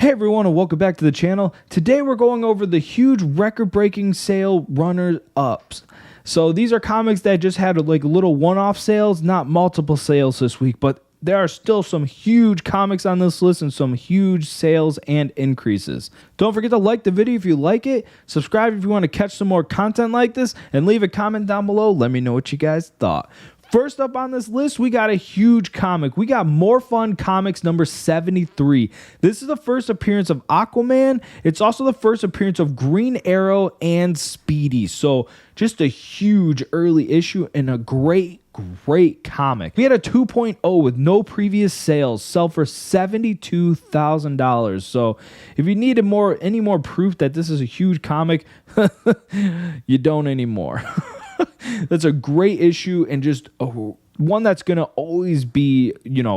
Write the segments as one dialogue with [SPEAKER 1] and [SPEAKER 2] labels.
[SPEAKER 1] Hey everyone, and welcome back to the channel. Today we're going over the huge record-breaking sale runners-ups. So these are comics that just had like little one-off sales, not multiple sales this week, but there are still some huge comics on this list and some huge sales and increases. Don't forget to like the video if you like it, subscribe if you want to catch some more content like this, and leave a comment down below. Let me know what you guys thought. First up on this list, we got a huge comic. We got More Fun Comics number 73. This is the first appearance of Aquaman. It's also the first appearance of Green Arrow and Speedy. So just a huge early issue and a great comic. We had a 2.0 with no previous sales, sell for $72,000. So if you needed any more proof that this is a huge comic, you don't anymore. That's a great issue and just one that's going to always be,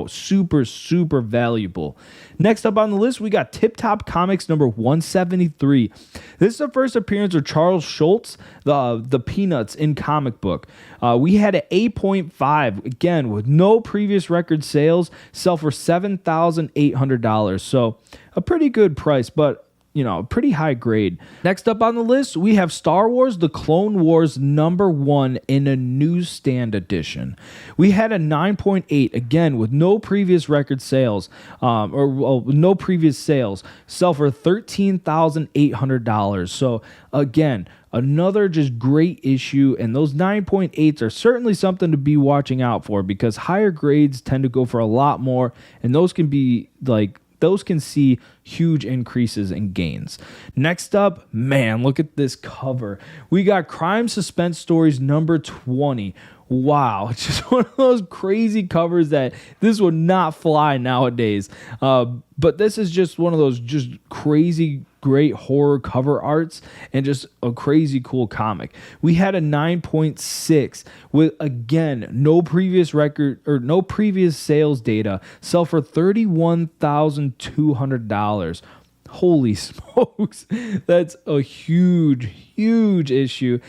[SPEAKER 1] super valuable. Next up on the list, we got Tip Top Comics number 173. This is the first appearance of Charles Schultz, the Peanuts in comic book. We had an 8.5, again, with no previous record sales, sell for $7,800. So a pretty good price, but pretty high grade. Next up on the list, we have Star Wars The Clone Wars number 1 in a newsstand edition. We had a 9.8, again, with no previous record sales, no previous sales, sell for $13,800. So again, another just great issue, and those 9.8s are certainly something to be watching out for because higher grades tend to go for a lot more, and those can be those can see huge increases and gains. Next up, man, look at this cover. We got Crime Suspense Stories number 20. Wow, it's just one of those crazy covers that this would not fly nowadays. But this is just one of those just crazy great horror cover arts and just a crazy cool comic. We had a 9.6 with, again, no previous record or no previous sales data, sell for $31,200. Holy smokes, that's a huge issue.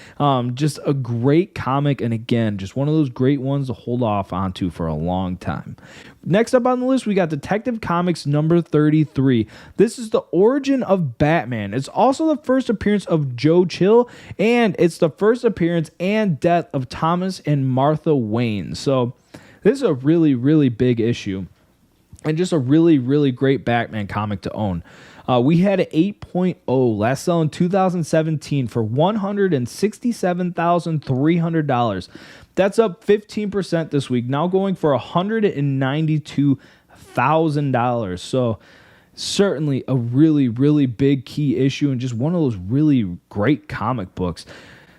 [SPEAKER 1] Just a great comic, and again, just one of those great ones to hold off onto for a long time. Next up on the list, we got Detective Comics number 33. This is the origin of Batman. It's also the first appearance of Joe Chill, and it's the first appearance and death of Thomas and Martha Wayne. So this is a really big issue, and just a really great Batman comic to own. We had an 8.0, last sell in 2017 for $167,300. That's up 15% this week, now going for $192,000. So certainly a really big key issue and just one of those really great comic books.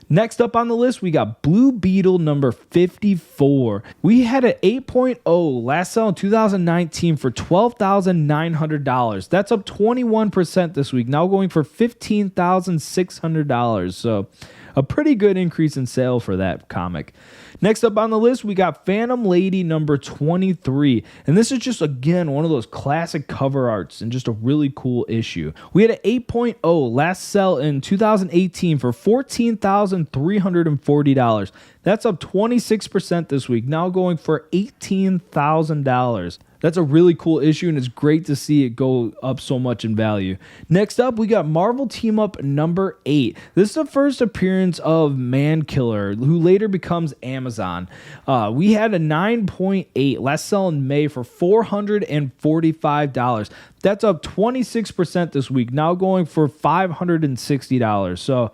[SPEAKER 1] Next up on the list, we got Blue Beetle number 54. We had an 8.0, last sell in 2019 for $12,900. That's up 21% this week, now going for $15,600. So a pretty good increase in sale for that comic. Next up on the list, we got Phantom Lady number 23. And this is just, again, one of those classic cover arts and just a really cool issue. We had an 8.0, last sell in 2018 for $14,340. That's up 26% this week, now going for $18,000. That's a really cool issue, and it's great to see it go up so much in value. Next up, we got Marvel Team Up number 8. This is the first appearance of Mankiller, who later becomes Amazon. We had a 9.8, last sell in May for $445. That's up 26% this week, now going for $560. So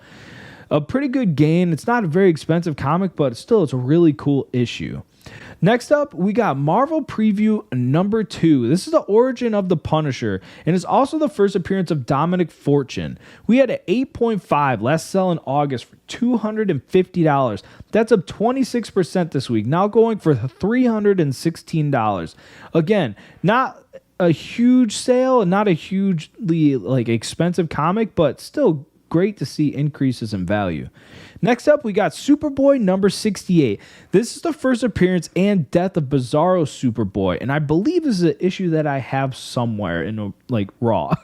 [SPEAKER 1] a pretty good gain. It's not a very expensive comic, but still, it's a really cool issue. Next up, we got Marvel Preview number 2. This is the origin of the Punisher, and it's also the first appearance of Dominic Fortune. We had an 8.5, last sell in August for $250. That's up 26% this week, now going for $316. Again, not a huge sale, not a hugely expensive comic, but still great to see increases in value. Next up, we got Superboy number 68. This is the first appearance and death of Bizarro Superboy, and I believe this is an issue that I have somewhere in raw.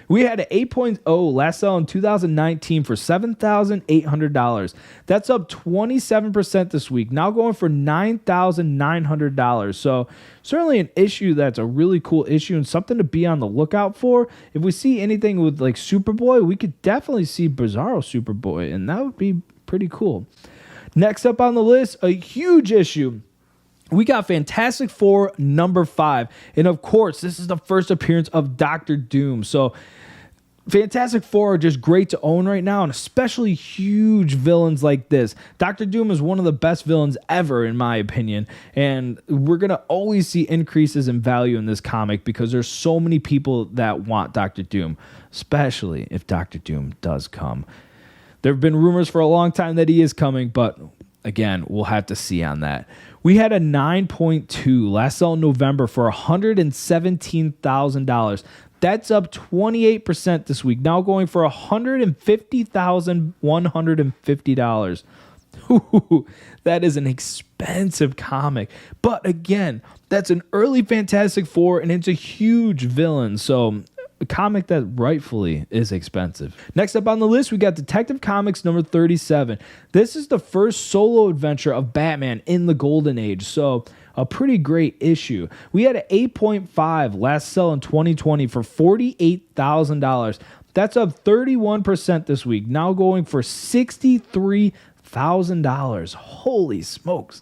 [SPEAKER 1] We had an 8.0, last sell in 2019 for $7,800. That's up 27% this week, now going for $9,900. So certainly an issue that's a really cool issue and something to be on the lookout for. If we see anything with like Superboy, we could definitely see Bizarro Superboy, and that would be pretty cool. Next up on the list, a huge issue. We got Fantastic Four number 5. And of course, this is the first appearance of Doctor Doom. So Fantastic Four are just great to own right now, and especially huge villains like this. Doctor Doom is one of the best villains ever, in my opinion. And we're going to always see increases in value in this comic because there's so many people that want Doctor Doom, especially if Doctor Doom does come. There have been rumors for a long time that he is coming, but again, we'll have to see on that. We had a 9.2 last sale in November for $117,000. That's up 28% this week, now going for $150,150. That is an expensive comic. But again, that's an early Fantastic Four, and it's a huge villain. So a comic that rightfully is expensive. Next up on the list, we got Detective Comics number 37. This is the first solo adventure of Batman in the Golden Age, so a pretty great issue. We had an 8.5 last sell in 2020 for $48,000. That's up 31% this week, now going for $63,000. Holy smokes.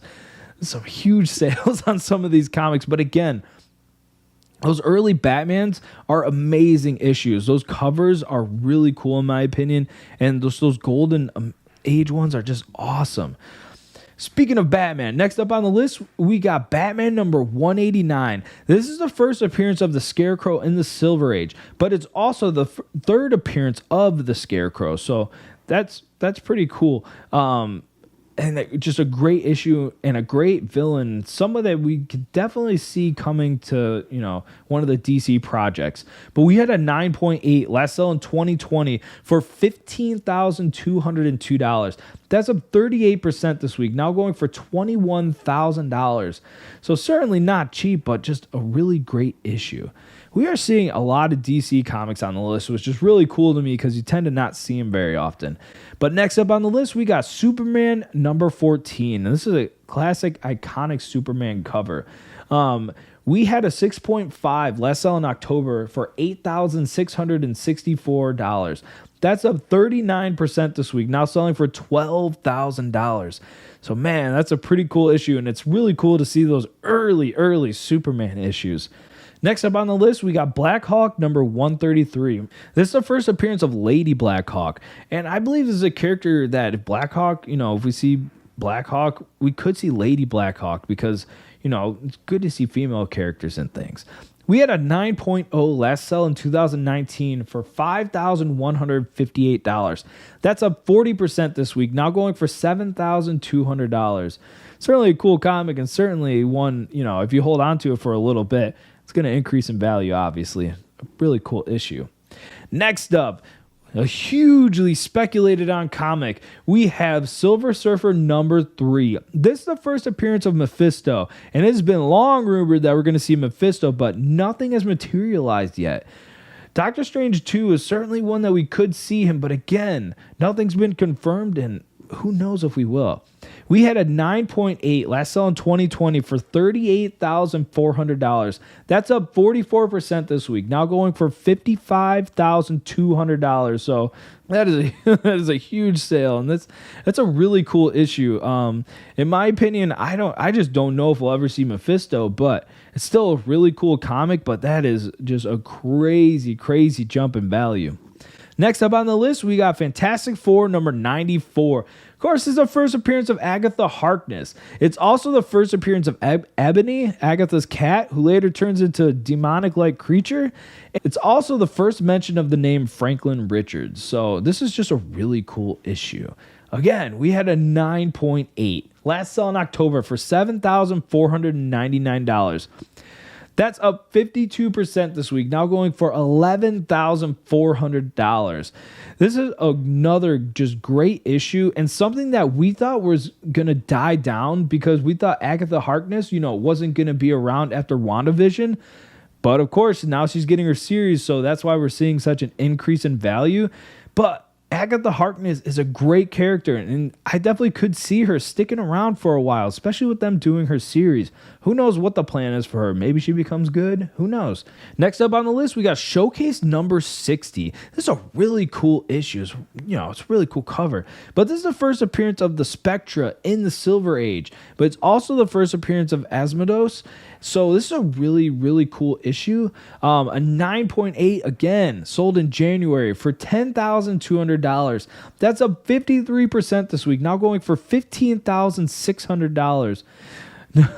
[SPEAKER 1] Some huge sales on some of these comics, but again, those early Batmans are amazing issues. Those covers are really cool in my opinion, and those Golden Age ones are just awesome. Speaking of Batman, next up on the list, we got Batman number 189. This is the first appearance of the Scarecrow in the Silver Age, but it's also the third appearance of the Scarecrow, so that's pretty cool. And just a great issue and a great villain, someone that we could definitely see coming to, one of the DC projects. But we had a 9.8 last sell in 2020 for $15,202. That's up 38% this week, now going for $21,000. So certainly not cheap, but just a really great issue. We are seeing a lot of DC comics on the list, which is really cool to me because you tend to not see them very often. But next up on the list, we got Superman number 14. And this is a classic, iconic Superman cover. We had a 6.5 last sell in October for $8,664. That's up 39% this week, now selling for $12,000. So man, that's a pretty cool issue, and it's really cool to see those early Superman issues. Next up on the list, we got Black Hawk number 133. This is the first appearance of Lady Black Hawk. And I believe this is a character that if Black Hawk, if we see Black Hawk, we could see Lady Black Hawk because, it's good to see female characters and things. We had a 9.0 last sell in 2019 for $5,158. That's up 40% this week, now going for $7,200. Certainly a cool comic, and certainly one, if you hold on to it for a little bit, it's going to increase in value, obviously. A really cool issue. Next up, a hugely speculated on comic. We have Silver Surfer number 3. This is the first appearance of Mephisto, and it has been long rumored that we're going to see Mephisto, but nothing has materialized yet. Doctor Strange 2 is certainly one that we could see him, but again, nothing's been confirmed, and who knows if we will. We had a 9.8 last sell in 2020 for $38,400. That's up 44% this week, now going for $55,200. So that is a huge sale, and that's a really cool issue. In my opinion, I just don't know if we'll ever see Mephisto, but it's still a really cool comic. But that is just a crazy jump in value. Next up on the list, we got Fantastic Four number 94. Of course, this is the first appearance of Agatha Harkness. It's also the first appearance of Ebony, Agatha's cat, who later turns into a demonic-like creature. It's also the first mention of the name Franklin Richards. So this is just a really cool issue. Again, we had a 9.8 last sell in October for $7,499. That's up 52% this week, now going for $11,400. This is another just great issue, and something that we thought was going to die down because we thought Agatha Harkness, wasn't going to be around after WandaVision. But of course, now she's getting her series, so that's why we're seeing such an increase in value. But Agatha Harkness is a great character, and I definitely could see her sticking around for a while, especially with them doing her series. Who knows what the plan is for her? Maybe she becomes good. Who knows? Next up on the list, we got Showcase number 60. This is a really cool issue. It's a really cool cover. But this is the first appearance of the Spectra in the Silver Age, but it's also the first appearance of Asmodeus. So this is a really, really cool issue. A 9.8 again, sold in January for $10,200. That's up 53% this week, now going for $15,600.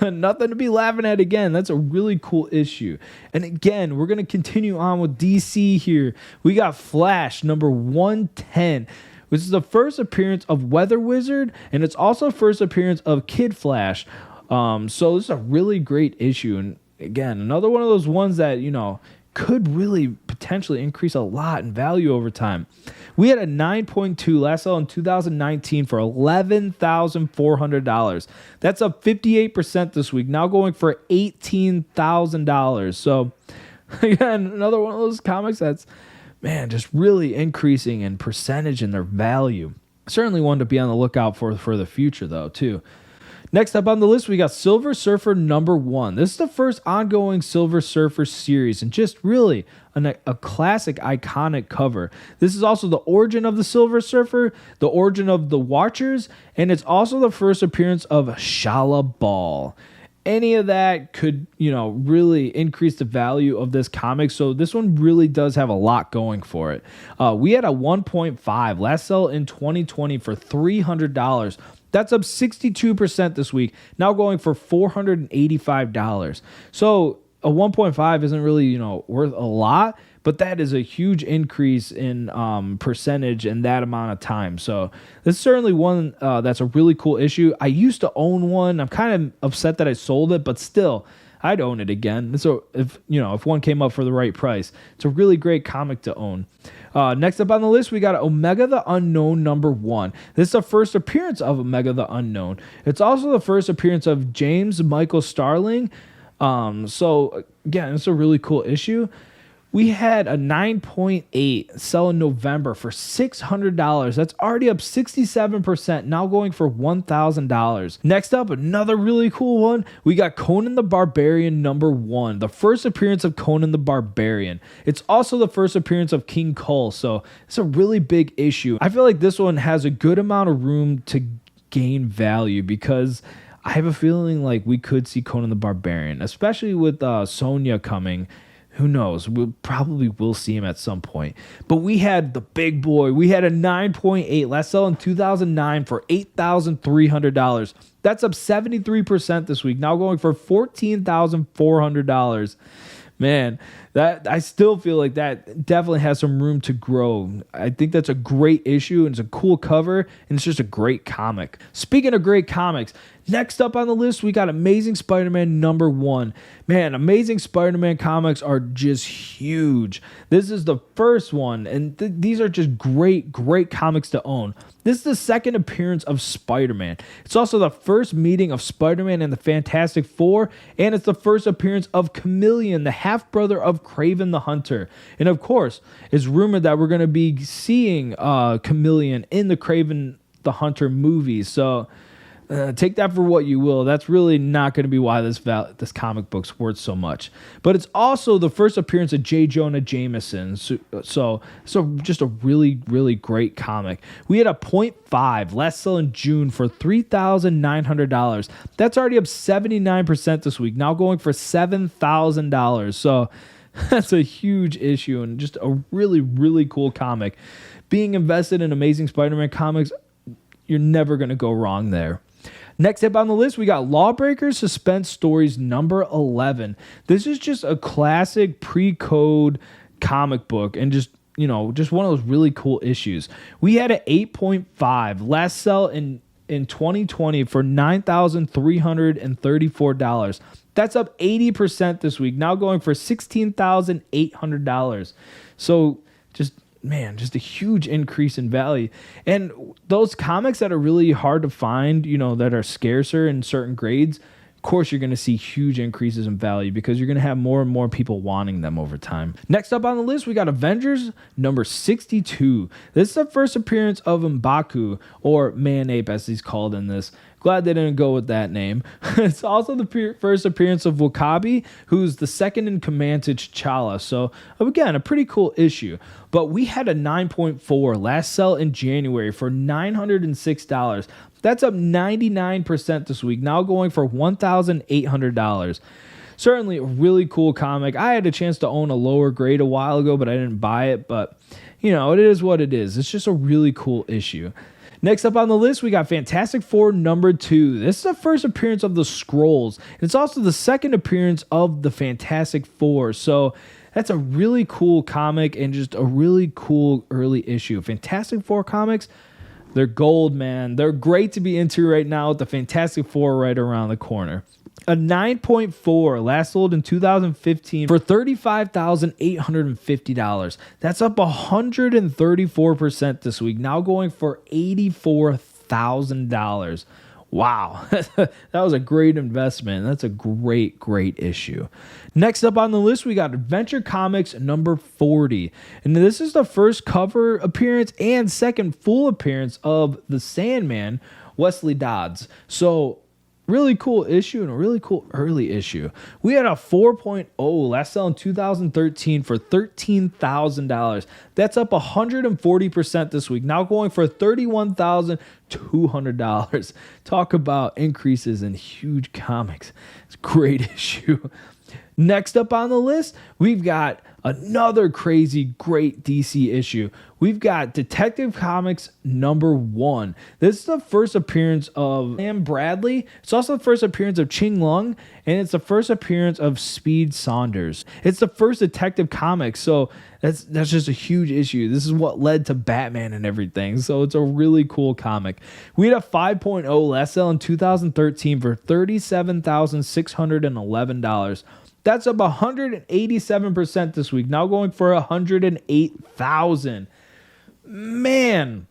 [SPEAKER 1] Nothing to be laughing at again. That's a really cool issue. And again, we're going to continue on with DC here. We got Flash number 110. Which is the first appearance of Weather Wizard, and it's also first appearance of Kid Flash. So this is a really great issue. And again, another one of those ones that, could really potentially increase a lot in value over time. We had a 9.2 last sale in 2019 for $11,400. That's up 58% this week, now going for $18,000. So again, another one of those comics that's, just really increasing in percentage in their value. Certainly one to be on the lookout for the future, though, too. Next up on the list, we got Silver Surfer number 1. This is the first ongoing Silver Surfer series, and just really a classic, iconic cover. This is also the origin of the Silver Surfer, the origin of the Watchers, and it's also the first appearance of Shala Bal. Any of that could, really increase the value of this comic. So this one really does have a lot going for it. We had a 1.5 last sale in 2020 for $300. That's up 62% this week, now going for $485. So a 1.5 isn't really, worth a lot, but that is a huge increase in percentage in that amount of time. So this is certainly one that's a really cool issue. I used to own one. I'm kind of upset that I sold it, but still, I'd own it again. So if one came up for the right price, it's a really great comic to own. Next up on the list, we got Omega the Unknown number 1. This is the first appearance of Omega the Unknown. It's also the first appearance of James Michael Starling. So again, it's a really cool issue. We had a 9.8 sell in November for $600. That's already up 67%, now going for $1,000. Next up, another really cool one. We got Conan the Barbarian number 1, the first appearance of Conan the Barbarian. It's also the first appearance of King Cole, so it's a really big issue. I feel like this one has a good amount of room to gain value because I have a feeling like we could see Conan the Barbarian, especially with Sonya coming. Who knows? We'll probably will see him at some point. But we had the big boy. We had a 9.8 last sale in 2009 for $8,300. That's up 73% this week, now going for $14,400. Man, that I still feel like that definitely has some room to grow. I think that's a great issue, and it's a cool cover, and it's just a great comic. Speaking of great comics, next up on the list, we got Amazing Spider-Man number 1. Man, Amazing Spider-Man comics are just huge. This is the first one, and these are just great, great comics to own. This is the second appearance of Spider-Man. It's also the first meeting of Spider-Man and the Fantastic Four, and it's the first appearance of Chameleon, the half-brother of Kraven the Hunter. And of course, it's rumored that we're going to be seeing Chameleon in the Kraven the Hunter movies. So take that for what you will. That's really not going to be why this comic book's worth so much. But it's also the first appearance of J. Jonah Jameson. So just a really, really great comic. We had a 0.5 last sale in June for $3,900. That's already up 79% this week, now going for $7,000. So that's a huge issue and just a really, really cool comic. Being invested in Amazing Spider-Man comics, you're never going to go wrong there. Next up on the list, we got Lawbreaker Suspense Stories number 11. This is just a classic pre-code comic book and just one of those really cool issues. We had an 8.5 last sell in 2020 for $9,334. That's up 80% this week, now going for $16,800. So just a huge increase in value. And those comics that are really hard to find, that are scarcer in certain grades, of course, you're going to see huge increases in value because you're going to have more and more people wanting them over time. Next up on the list, we got Avengers number 62. This is the first appearance of M'Baku, or Man-Ape as he's called in this. Glad they didn't go with that name. It's also the first appearance of W'Kabi, who's the second in command to T'Challa. So, again, a pretty cool issue. But we had a 9.4 last sell in January for $906. That's up 99% this week, now going for $1,800. Certainly a really cool comic. I had a chance to own a lower grade a while ago, but I didn't buy it. But, you know, it is what it is. It's just a really cool issue. Next up on the list, we got Fantastic Four number 2. This is the first appearance of the Skrulls. It's also the second appearance of the Fantastic Four. So that's a really cool comic and just a really cool early issue. Fantastic Four comics, they're gold, man. They're great to be into right now with the Fantastic Four right around the corner. A 9.4 last sold in 2015 for $35,850. That's up 134% this week, now going for $84,000. Wow, that was a great investment. That's a great issue. Next up on the list, we got Adventure Comics number 40. And this is the first cover appearance and second full appearance of the Sandman, Wesley Dodds. So, really cool issue and a really cool early issue. We had a 4.0 last sell in 2013 for $13,000. That's up 140% this week, now going for $31,200. Talk about increases in huge comics. It's a great issue. Next up on the list, we've got another crazy great DC issue. We've got Detective Comics number 1. This is the first appearance of Sam Bradley. It's also the first appearance of Ching Lung, and it's the first appearance of Speed Saunders. It's the first Detective Comics, so that's just a huge issue. This is what led to Batman and everything, so it's a really cool comic. We had a 5.0 last sell in 2013 for $37,611. That's up 187% this week, now going for $108,000. Man,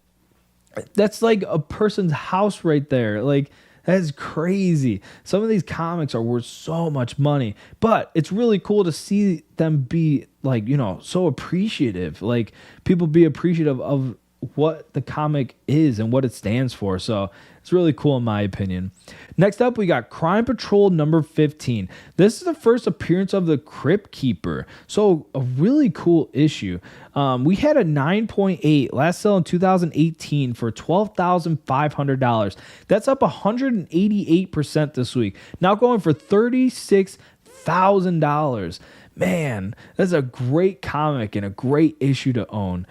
[SPEAKER 1] that's like a person's house right there. Like, that's crazy. Some of these comics are worth so much money, but it's really cool to see them be like, you know, so appreciative. Like, people be appreciative of what the comic is and what it stands for. So it's really cool in my opinion. Next up, we got Crime Patrol number 15. This is the first appearance of the Crypt Keeper. So a really cool issue. We had a 9.8 last sell in 2018 for $12,500. That's up 188% this week, now going for $36,000. Man, that's a great comic and a great issue to own.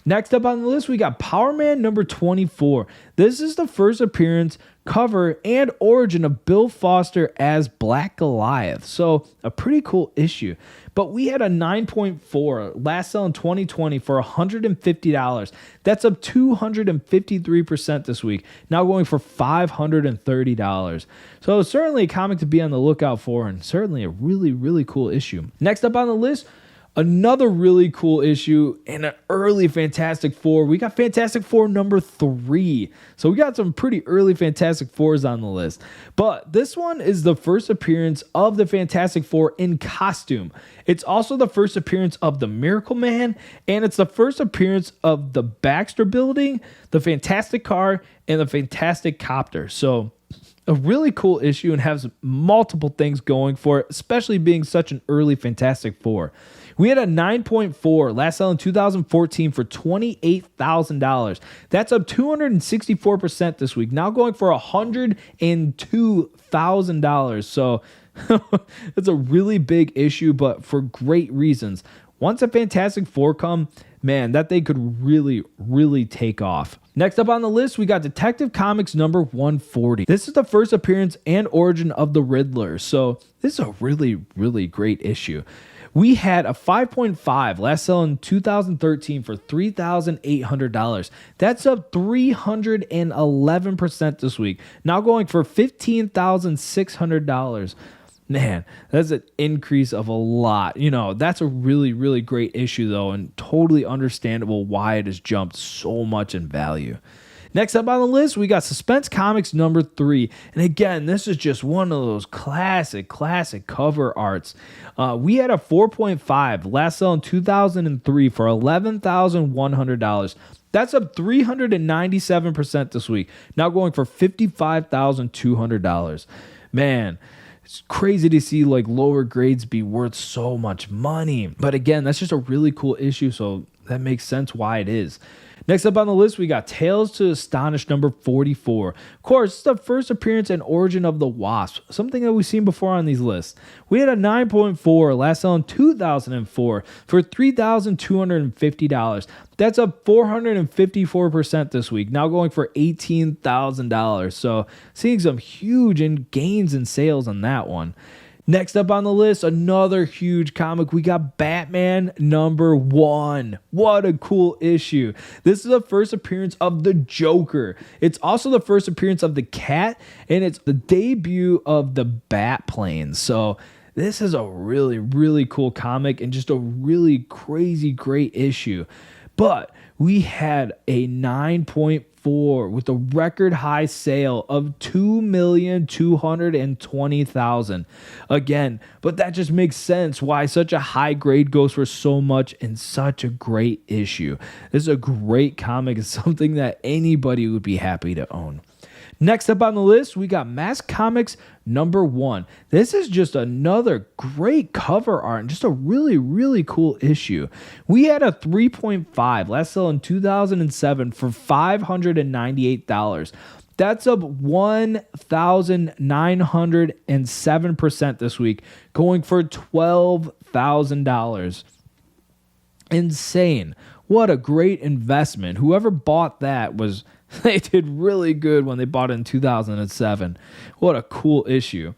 [SPEAKER 1] Next up on the list, we got Power Man number 24. This is the first appearance, cover, and origin of Bill Foster as Black Goliath. So, a pretty cool issue. But we had a 9.4 last sell in 2020 for $150. That's up 253% this week, now going for $530. So, certainly a comic to be on the lookout for, and certainly a really cool issue. Next up on the list, another really cool issue and an early Fantastic Four. We got Fantastic Four number 3. So we got some pretty early Fantastic Fours on the list. But this one is the first appearance of the Fantastic Four in costume. It's also the first appearance of the Miracle Man, and it's the first appearance of the Baxter Building, the Fantastic Car, and the Fantastic Copter. So a really cool issue and has multiple things going for it, especially being such an early Fantastic Four. We had a 9.4 last sell in 2014 for $28,000. That's up 264% this week, now going for $102,000. So it's a really big issue, but for great reasons. Once a Fantastic Four come, man, that thing could really take off. Next up on the list, we got Detective Comics number 140. This is the first appearance and origin of the Riddler. So this is a really great issue. We had a 5.5 last sell in 2013 for $3,800. That's up 311% this week, now going for $15,600. Man, that's an increase of a lot. You know, that's a really great issue though, and totally understandable why it has jumped so much in value. Next up on the list, we got Suspense Comics number 3. And again, this is just one of those classic cover arts. We had a 4.5, last sale in 2003 for $11,100. That's up 397% this week. Now going for $55,200. Man, it's crazy to see like lower grades be worth so much money. But again, that's just a really cool issue, so that makes sense why it is. Next up on the list, we got Tales to Astonish number 44. Of course, it's the first appearance and origin of the Wasp, something that we've seen before on these lists. We had a 9.4, last sale in 2004 for $3,250. That's up 454% this week, now going for $18,000. So seeing some huge gains in sales on that one. Next up on the list, another huge comic. We got Batman number 1. What a cool issue. This is the first appearance of the Joker. It's also the first appearance of the Cat, and it's the debut of the Batplane. So this is a really cool comic and just a really crazy great issue. But we had a 9.4 with a record high sale of $2,220,000. Again, but that just makes sense why such a high grade goes for so much in such a great issue. This is a great comic. It's something that anybody would be happy to own. Next up on the list, we got Mass Comics number 1. This is just another great cover art and just a really cool issue. We had a 3.5, last sale in 2007 for $598. That's up 1,907% this week, going for $12,000. Insane. What a great investment. Whoever bought that was... They did really good when they bought it in 2007. What a cool issue.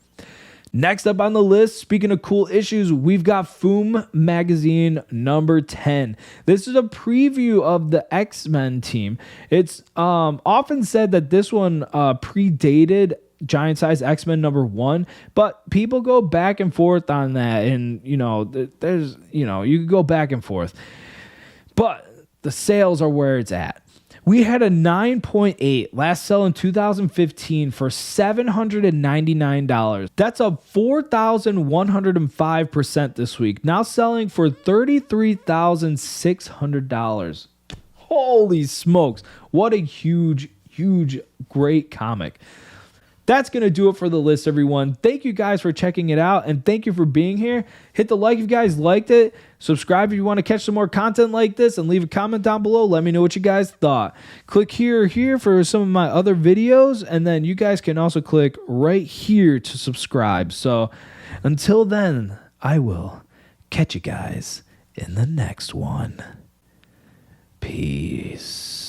[SPEAKER 1] Next up on the list, speaking of cool issues, we've got Funko Magazine number 10. This is a preview of the X-Men team. It's often said that this one predated Giant Size X-Men number 1, but people go back and forth on that, and you can go back and forth. But the sales are where it's at. We had a 9.8, last sell in 2015 for $799. That's up 4,105% this week, now selling for $33,600. Holy smokes. What a huge, great comic. That's going to do it for the list, everyone. Thank you guys for checking it out, and thank you for being here. Hit the like if you guys liked it. Subscribe if you want to catch some more content like this, and leave a comment down below. Let me know what you guys thought. Click here or here for some of my other videos, and then you guys can also click right here to subscribe. So until then, I will catch you guys in the next one. Peace.